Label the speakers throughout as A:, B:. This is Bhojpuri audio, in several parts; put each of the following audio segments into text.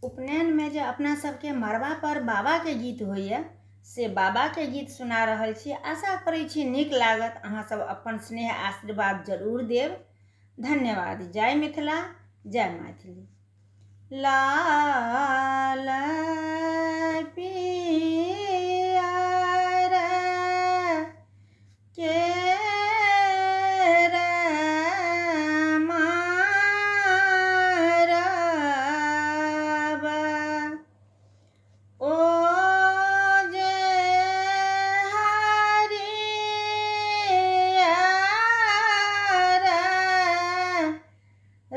A: उपनयन में जो अपना सबके मरबा पर बाबा के गीत होइए से बाबा के गीत सुना रहल छी। आशा करै छी नीक लागत। अहाँ सब अपन स्नेह आशीर्वाद जरूर देव। धन्यवाद। जय मिथिला, जय मैथिली। लाल पियर केर मारब, ओ जे हरियर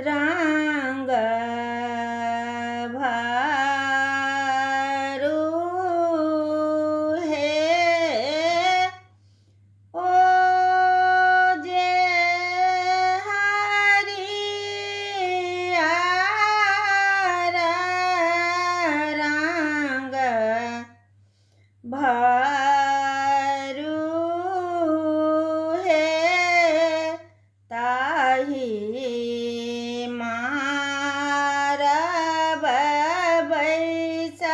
A: रंग भरू हे, ओ जे हरियर रंग भरू हे, ताहि मारब बैसला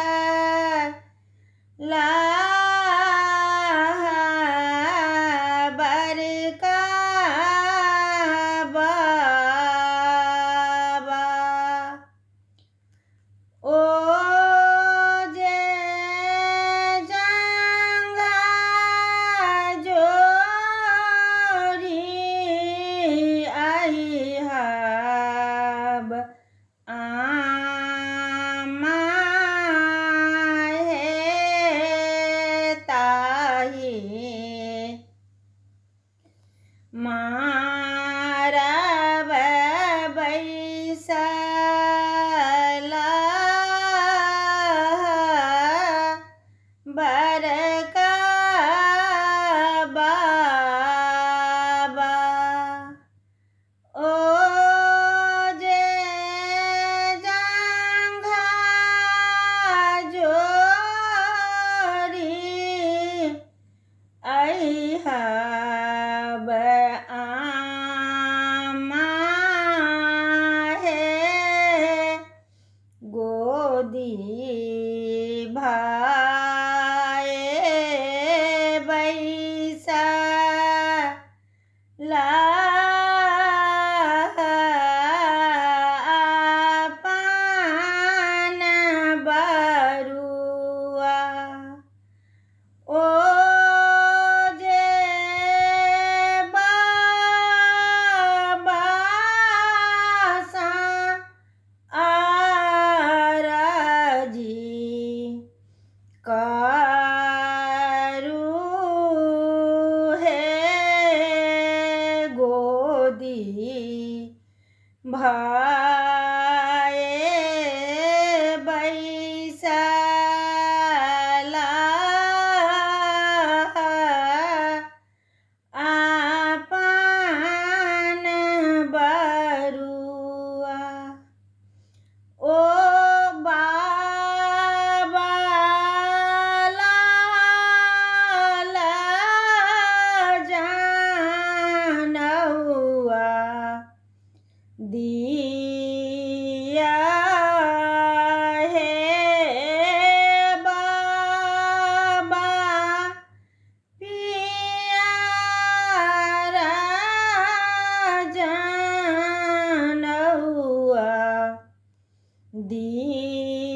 A: बड़का बाबा, ओ जे जंघा जोड़ी अहिहब आमा हे, ताहि मारब बैसला बड़का बाबा, ओ जे जंघा जोड़ी अहिहब आमा हे, गोदी भाए बैसला अपन बरुआ, ओ जे बाबा सा आरजी करू हे, गोदी भाए बैसला अपन बरुआ, ओ बाबा लाल जानहुआ दिया हे, बाबा पियर जानहुआ दिया